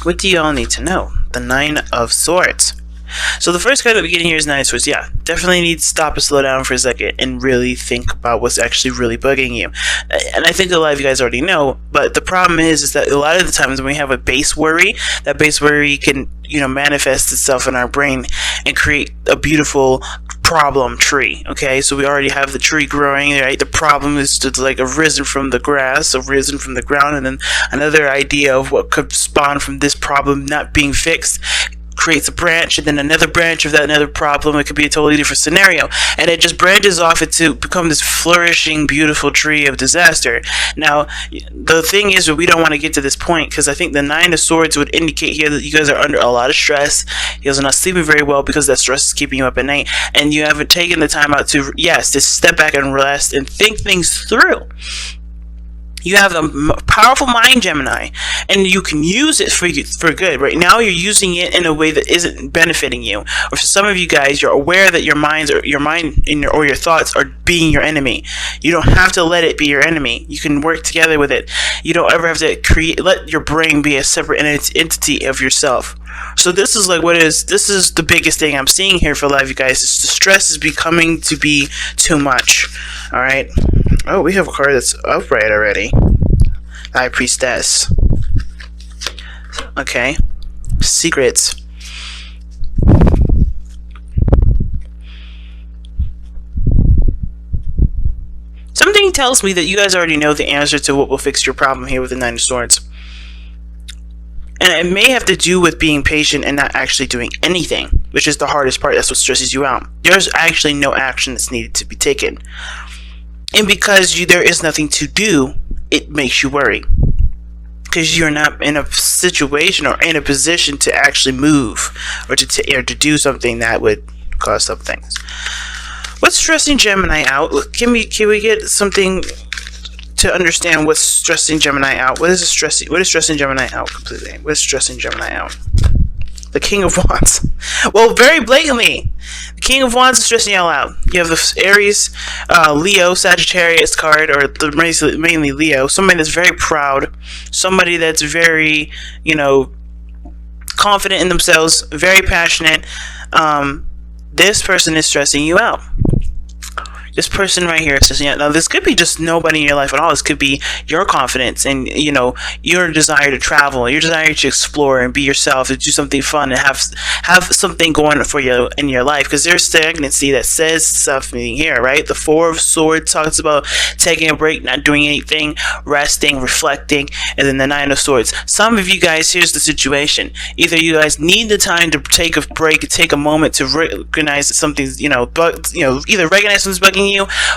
What do you all need to know? The Nine of Swords. So the first card that we get in here is Nine of Swords. Yeah, definitely need to stop and slow down for a second and really think about what's actually really bugging you. And I think a lot of you guys already know, but the problem is that a lot of the times when we have a base worry, that base worry can, manifest itself in our brain and create a beautiful problem tree. Okay, so we already have the tree growing, right? The problem is to like arisen from the grass, arisen from the ground, and then another idea of what could spawn from this problem not being fixed creates a branch, and then another branch of that another problem. It could be a totally different scenario, and it just branches off to become this flourishing, beautiful tree of disaster. Now, the thing is that we don't want to get to this point, because I think the Nine of Swords would indicate here that you guys are under a lot of stress. You guys are not sleeping very well because that stress is keeping you up at night, and you haven't taken the time out to, to step back and rest and think things through. You have a powerful mind, Gemini, and you can use it for good. Right now, you're using it in a way that isn't benefiting you. Or for some of you guys, you're aware that your your thoughts are being your enemy. You don't have to let it be your enemy. You can work together with it. You don't ever have to let your brain be a separate entity of yourself. So this is this is the biggest thing I'm seeing here for a lot of you guys. Is the stress is becoming to be too much. All right. Oh, we have a card that's upright already. High Priestess. Okay. Secrets. Something tells me that you guys already know the answer to what will fix your problem here with the Nine of Swords. And it may have to do with being patient and not actually doing anything, which is the hardest part. That's what stresses you out. There's actually no action that's needed to be taken. And because there is nothing to do, it makes you worry. Because you're not in a situation or in a position to actually move or to do something that would cause something. What's stressing Gemini out? Can we get something to understand what's stressing Gemini out? What is stressing Gemini out completely? What is stressing Gemini out? The King of Wands. Well, very blatantly, the King of Wands is stressing y'all out. You have the Aries, Leo, Sagittarius card, or mainly Leo. Somebody that's very proud. Somebody that's very, confident in themselves. Very passionate. This person is stressing you out. This person right here is stressing you out. Now, this could be just nobody in your life at all. This could be your confidence and, your desire to travel, your desire to explore and be yourself, to do something fun and have something going for you in your life. Because there's stagnancy that says something here, right? The Four of Swords talks about taking a break, not doing anything, resting, reflecting, and then the Nine of Swords. Some of you guys, here's the situation. Either you guys need the time to take a break, take a moment to recognize that something's, either recognize something's bugging you,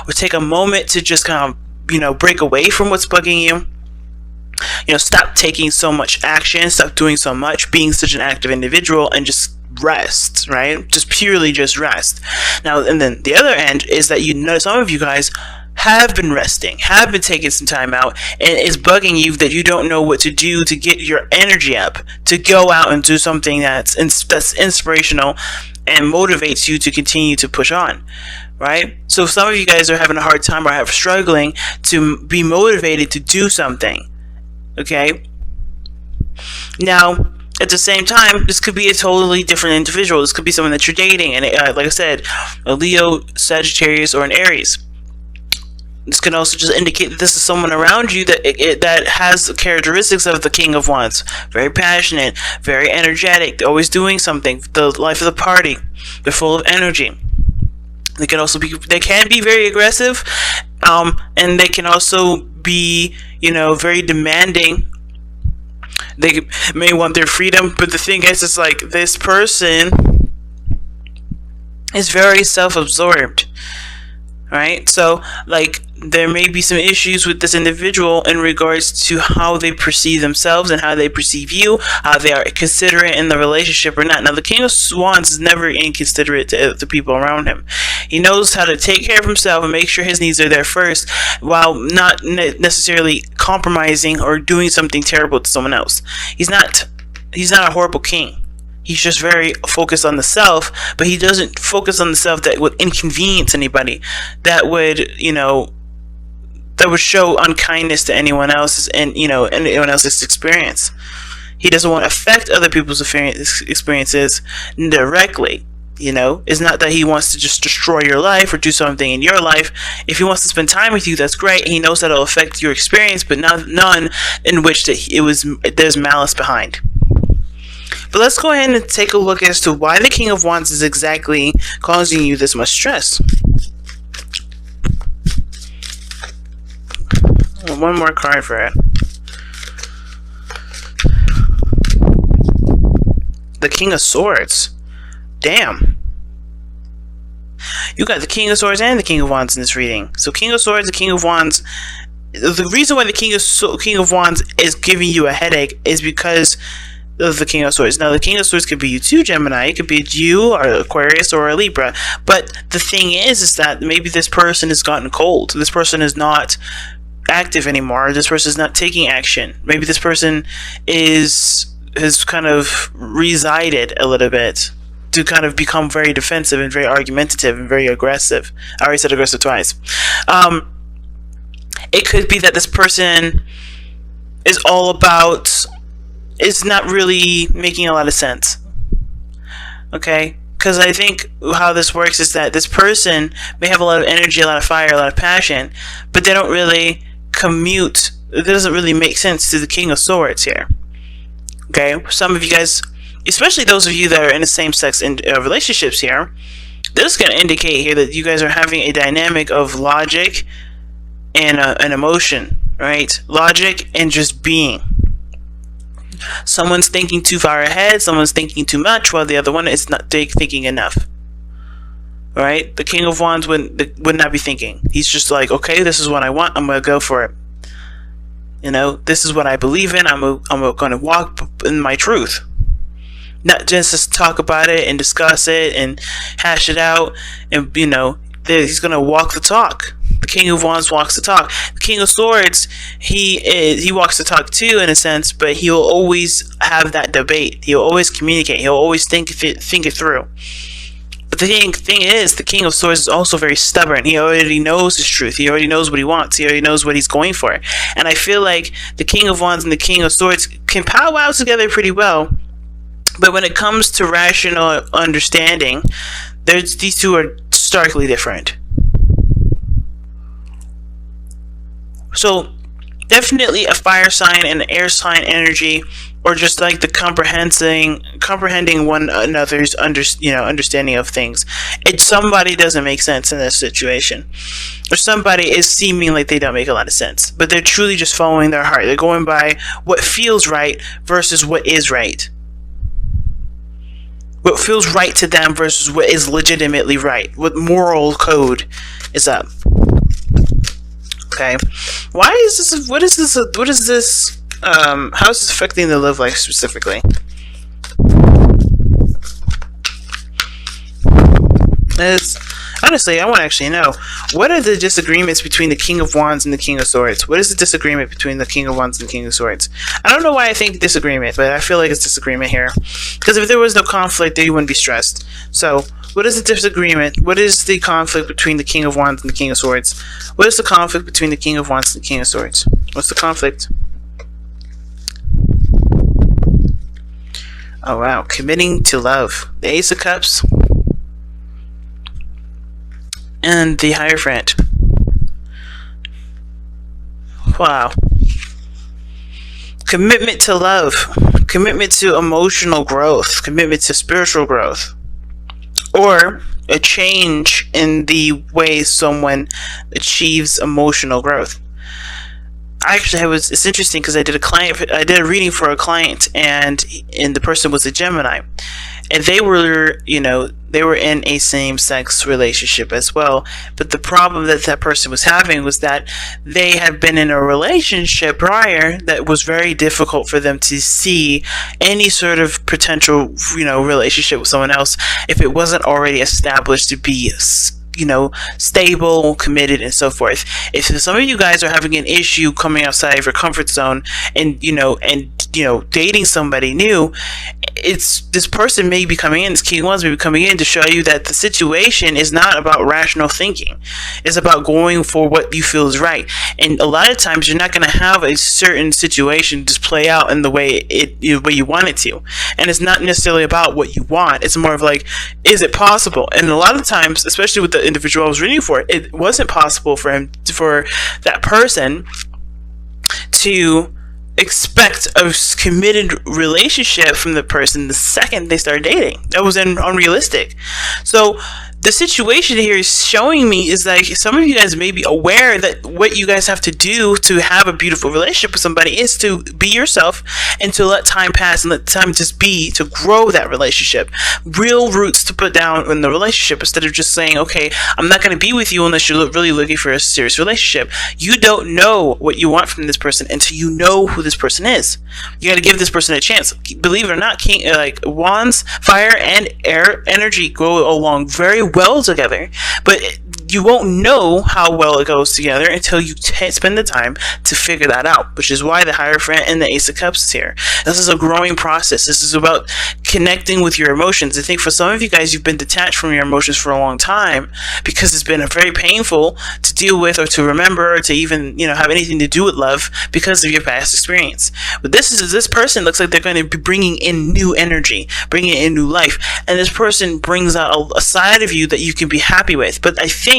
or take a moment to just kind of break away from what's bugging you. Stop taking so much action, stop doing so much, being such an active individual, and just rest, right? Just purely just rest. Now, and then the other end is that some of you guys have been resting, have been taking some time out, and it's bugging you that you don't know what to do to get your energy up, to go out and do something that's inspirational and motivates you to continue to push on. Right? So some of you guys are having a hard time or struggling to be motivated to do something. Okay? Now, at the same time, this could be a totally different individual. This could be someone that you're dating. And like I said, a Leo, Sagittarius, or an Aries. This can also just indicate that this is someone around you that has characteristics of the King of Wands. Very passionate, very energetic. They're always doing something. The life of the party. They're full of energy. They can be very aggressive, and they can also be, very demanding. They may want their freedom, but the thing is, it's like this person is very self-absorbed, right? So, there may be some issues with this individual in regards to how they perceive themselves and how they perceive you, how they are considerate in the relationship or not. Now, the King of Wands is never inconsiderate to the people around him. He knows how to take care of himself and make sure his needs are there first, while not necessarily compromising or doing something terrible to someone else. He's not a horrible king. He's just very focused on the self, but he doesn't focus on the self that would inconvenience anybody, that would, that would show unkindness to anyone else's and anyone else's experience. He doesn't want to affect other people's experiences directly. It's not that he wants to just destroy your life or do something in your life. If he wants to spend time with you, that's great. He knows that it'll affect your experience, but none in which there's malice behind. But let's go ahead and take a look as to why the King of Wands is exactly causing you this much stress. One more card for it. The King of Swords. Damn. You got the King of Swords and the King of Wands in this reading. So King of Swords and King of Wands. The reason why the King of Wands is giving you a headache is because of the King of Swords. Now, the King of Swords could be you too, Gemini. It could be you, or Aquarius, or a Libra. But the thing is that maybe this person has gotten cold. This person is not active anymore. This person is not taking action. Maybe this person has kind of resided a little bit to kind of become very defensive and very argumentative and very aggressive. I already said aggressive twice. It could be that this person is not really making a lot of sense. Okay? Because I think how this works is that this person may have a lot of energy, a lot of fire, a lot of passion, but they don't really commute. It doesn't really make sense to the King of Swords here. Okay? Some of you guys, especially those of you that are in the same sex relationships here, this is going to indicate here that you guys are having a dynamic of logic and an emotion, right? Logic and just being. Someone's thinking too far ahead, someone's thinking too much, while the other one is not thinking enough. Right? The King of Wands would not be thinking. He's just like, okay, this is what I want, I'm going to go for it. This is what I believe in, I'm going to walk in my truth. Not just talk about it and discuss it and hash it out, and he's going to walk the talk. The King of Wands walks the talk. The King of Swords, he walks the talk too, in a sense, but he'll always have that debate. He'll always communicate. He'll always think it through. But the thing is, the King of Swords is also very stubborn. He already knows his truth. He already knows what he wants. He already knows what he's going for. And I feel like the King of Wands and the King of Swords can powwow together pretty well. But when it comes to rational understanding, these two are starkly different. So, definitely a fire sign and an air sign energy, or just like the comprehending one another's understanding of things. Somebody doesn't make sense in this situation, or somebody is seeming like they don't make a lot of sense, but they're truly just following their heart. They're going by what feels right versus what is right. What feels right to them versus what is legitimately right. What moral code is up. Okay, why is this? What is this? How is this affecting the love life specifically? Honestly, I want to actually know, what are the disagreements between the King of Wands and the King of Swords? What is the disagreement between the King of Wands and the King of Swords? I don't know why I think disagreement, but I feel like it's disagreement here. Because if there was no conflict, then you wouldn't be stressed. So, what is the disagreement? What is the conflict between the King of Wands and the King of Swords? What is the conflict between the King of Wands and the King of Swords? What's the conflict? Oh wow, committing to love. The Ace of Cups. And the Hierophant. Wow. Commitment to love. Commitment to emotional growth. Commitment to spiritual growth. Or a change in the way someone achieves emotional growth. It's interesting because I did a reading for a client, and the person was a Gemini, and they were in a same-sex relationship as well. But the problem that person was having was that they had been in a relationship prior that was very difficult for them to see any sort of potential, relationship with someone else if it wasn't already established to be stable, committed, and so forth. If some of you guys are having an issue coming outside of your comfort zone and dating somebody new, this person may be coming in, this King of Wands may be coming in to show you that the situation is not about rational thinking. It's about going for what you feel is right. And a lot of times you're not going to have a certain situation just play out in the way way you want it to. And it's not necessarily about what you want. It's more of like, is it possible? And a lot of times, especially with the individual I was reading for, it wasn't possible for that person to expect a committed relationship from the person the second they started dating. That was unrealistic. So the situation here is showing me is like some of you guys may be aware that what you guys have to do to have a beautiful relationship with somebody is to be yourself and to let time pass and let time just be, to grow that relationship. Real roots to put down in the relationship instead of just saying, okay, I'm not going to be with you unless you're really looking for a serious relationship. You don't know what you want from this person until you know who this person is. You got to give this person a chance. Believe it or not, like wands, fire, and air energy go along very well together, but you won't know how well it goes together until you spend the time to figure that out, which is why the Hierophant and the Ace of Cups is here. This is a growing process. This is about connecting with your emotions. I think for some of you guys, you've been detached from your emotions for a long time because it's been very painful to deal with or to remember or to even, have anything to do with love because of your past experience. But this person looks like they're going to be bringing in new energy, bringing in new life, and this person brings out a side of you that you can be happy with. But I think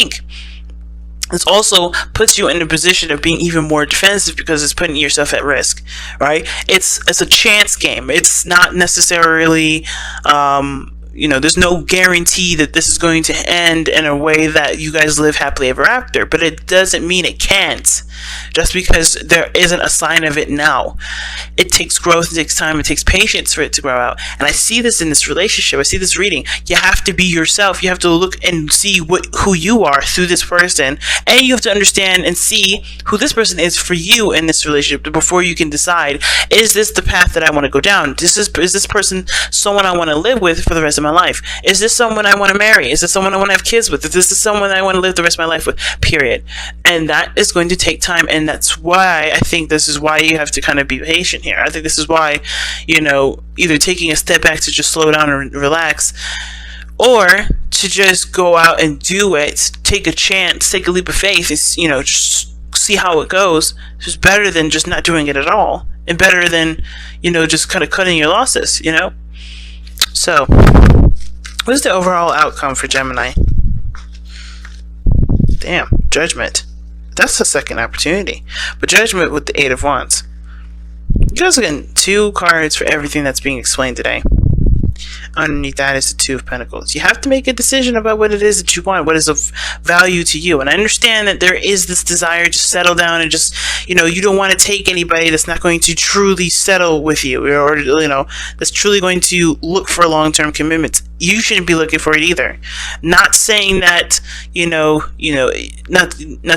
this also puts you in a position of being even more defensive because it's putting yourself at risk, right? It's a chance game. It's not necessarily, there's no guarantee that this is going to end in a way that you guys live happily ever after, but it doesn't mean it can't. Just because there isn't a sign of it now. It takes growth, it takes time, it takes patience for it to grow out. And I see this in this relationship, I see this reading. You have to be yourself. You have to look and see who you are through this person, and you have to understand and see who this person is for you in this relationship before you can decide, is this the path that I want to go down? Is this person someone I want to live with for the rest of my life? Is this someone I want to marry? Is this someone I want to have kids with? Is this someone I want to live the rest of my life with? Period. And that is going to take time, and that's why I think this is why you have to kind of be patient here. I think this is why, either taking a step back to just slow down and relax, or to just go out and do it, take a chance, take a leap of faith, just see how it goes. It's just better than just not doing it at all, and better than, just kind of cutting your losses, So, what is the overall outcome for Gemini? Damn, Judgment. That's the second opportunity. But Judgment with the Eight of Wands. You guys are getting 2 cards for everything that's being explained today. Underneath that is the Two of Pentacles. You have to make a decision about what it is that you want, what is of value to you. And I understand that there is this desire to settle down and just, you don't want to take anybody that's not going to truly settle with you, or, that's truly going to look for long-term commitments. You shouldn't be looking for it either. Not saying that, not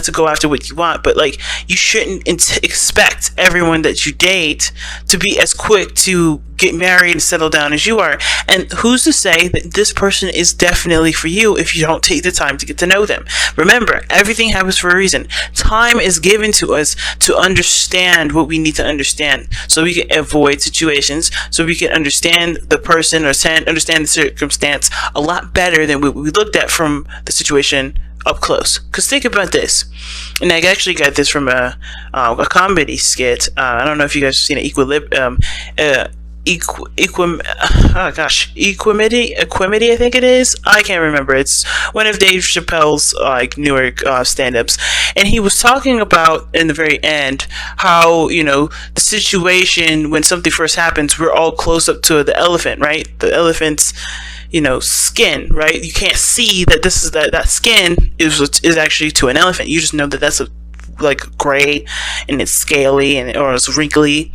to go after what you want, but like, you shouldn't expect everyone that you date to be as quick to get married and settle down as you are. And who's to say that this person is definitely for you if you don't take the time to get to know them? Remember, everything happens for a reason. Time is given to us to understand what we need to understand, so we can avoid situations, so we can understand the person or understand the circumstance a lot better than what we looked at from the situation up close. Because think about this, and I actually got this from a comedy skit. I don't know if you guys have seen it, Equimity, I think it is. I can't remember. It's one of Dave Chappelle's newer stand-ups, and he was talking about in the very end how the situation when something first happens, we're all close up to the elephant, right? The elephant's skin, right? You can't see that this is that skin is actually to an elephant. You just know that that's gray and it's scaly or it's wrinkly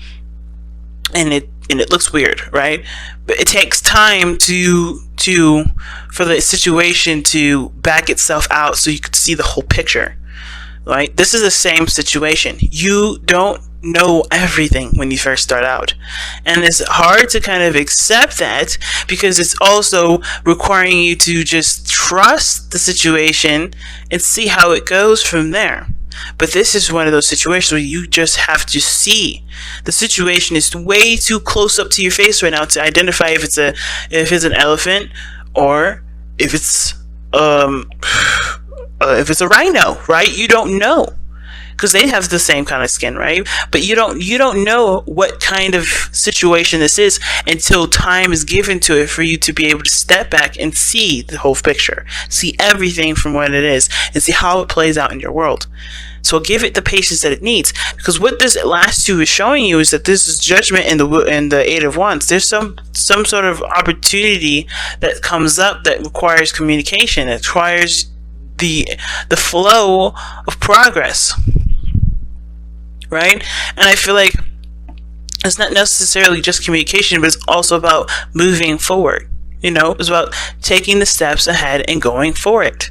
and it looks weird, right? But it takes time for the situation to back itself out so you can see the whole picture, right? This is the same situation. You don't know everything when you first start out, and it's hard to kind of accept that because it's also requiring you to just trust the situation and see how it goes from there. But this is one of those situations where you just have to see. The situation is way too close up to your face right now to identify if it's an elephant or if it's a rhino, right? You don't know. because they have the same kind of skin, right? But you don't know what kind of situation this is until time is given to it for you to be able to step back and see the whole picture, see everything from what it is, and see how it plays out in your world. So give it the patience that it needs, because what this last two is showing you is that this is judgment in the Eight of Wands. There's some sort of opportunity that comes up that requires communication. It requires the flow of progress, right? And I feel like it's not necessarily just communication, but it's also about moving forward. It's about taking the steps ahead and going for it.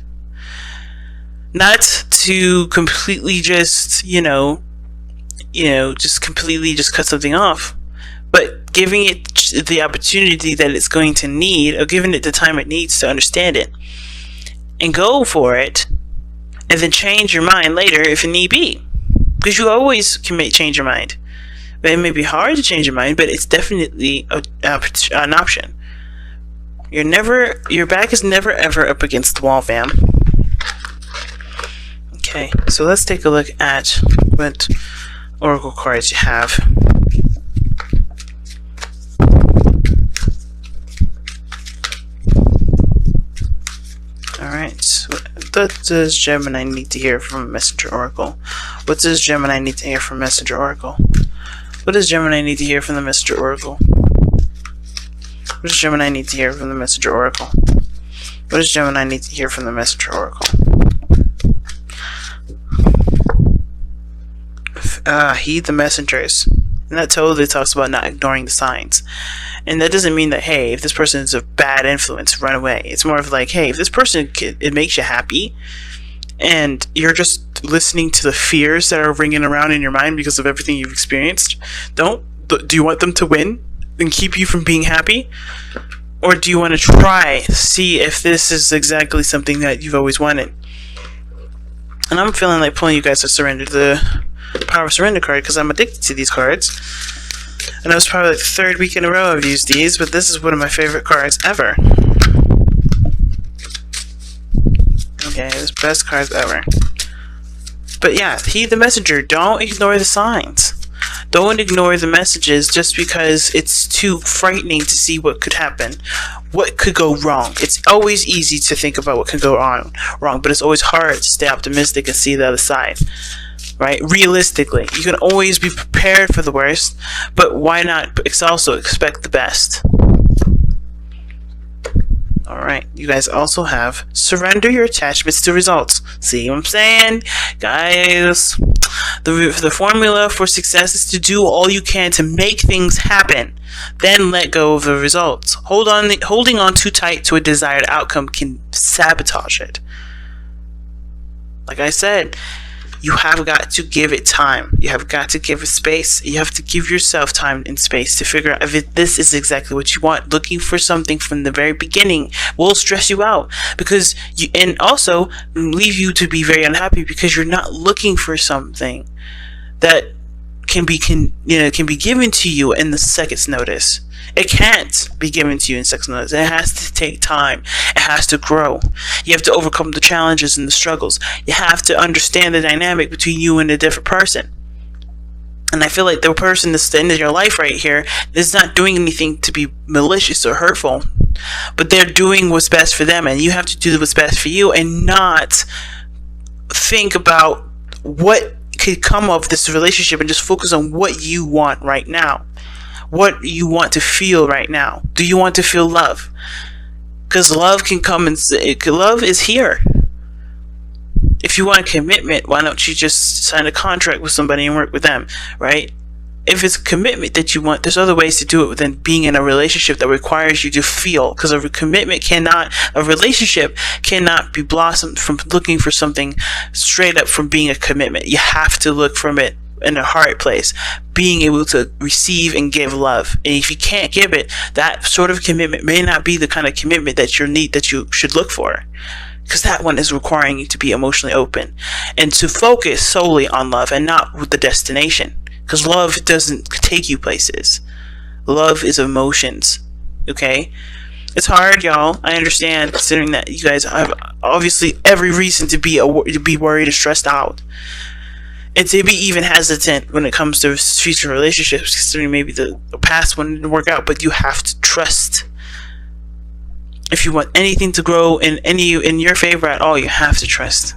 Not to completely just, just completely just cut something off, but giving it the opportunity that it's going to need, or giving it the time it needs to understand it, and go for it, and then change your mind later if it need be. Because you always can change your mind. But it may be hard to change your mind, but it's definitely an option. Your back is never ever up against the wall, fam. Okay, so let's take a look at what oracle cards you have. Alright, so what does Gemini need to hear from Messenger Oracle? What does Gemini need to hear from Messenger Oracle? What does Gemini need to hear from the Messenger Oracle? What does Gemini need to hear from the Messenger Oracle? What does Gemini need to hear from the Messenger Oracle? Heed the messengers. And that totally talks about not ignoring the signs. And that doesn't mean that, hey, if this person is a bad influence, run away. It's more of like, hey, if this person, it makes you happy, and you're just listening to the fears that are ringing around in your mind because of everything you've experienced, do you want them to win and keep you from being happy? Or do you want to try to see if this is exactly something that you've always wanted? And I'm feeling like pulling you guys to surrender the Power of Surrender card, because I'm addicted to these cards. And it was probably like the third week in a row I've used these, but this is one of my favorite cards ever. Okay, it's best cards ever. But yeah, heed the messenger. Don't ignore the signs. Don't ignore the messages just because it's too frightening to see what could happen, what could go wrong. It's always easy to think about what can go wrong, but it's always hard to stay optimistic and see the other side. Right? Realistically, you can always be prepared for the worst, but why not also expect the best? Alright, you guys also have surrender your attachments to results. See what I'm saying? Guys, the formula for success is to do all you can to make things happen, then let go of the results. Holding on too tight to a desired outcome can sabotage it. Like I said, you have got to give it time. You have got to give it space. You have to give yourself time and space to figure out if this is exactly what you want. Looking for something from the very beginning will stress you out, and also leave you to be very unhappy because you're not looking for something that can be given to you in the second's notice. It can't be given to you in second's notice. It has to take time. It has to grow. You have to overcome the challenges and the struggles. You have to understand the dynamic between you and a different person. And I feel like the person that's in your life right here is not doing anything to be malicious or hurtful, but they're doing what's best for them, and you have to do what's best for you and not think about what could come of this relationship and just focus on what you want right now. What you want to feel right now. Do you want to feel love? Because love can come and love is here. If you want commitment, why don't you just sign a contract with somebody and work with them, right? If it's a commitment that you want, there's other ways to do it than being in a relationship that requires you to feel. Because a relationship cannot be blossomed from looking for something straight up from being a commitment. You have to look from it in a hard place, being able to receive and give love. And if you can't give it, that sort of commitment may not be the kind of commitment that you should look for, because that one is requiring you to be emotionally open and to focus solely on love and not with the destination, because love doesn't take you places. Love is emotions. Okay, it's hard, y'all. I understand, considering that you guys have obviously every reason to be worried and stressed out. and to be even hesitant when it comes to future relationships, considering maybe the past one didn't work out. But you have to trust. If you want anything to grow in your favor at all, you have to trust.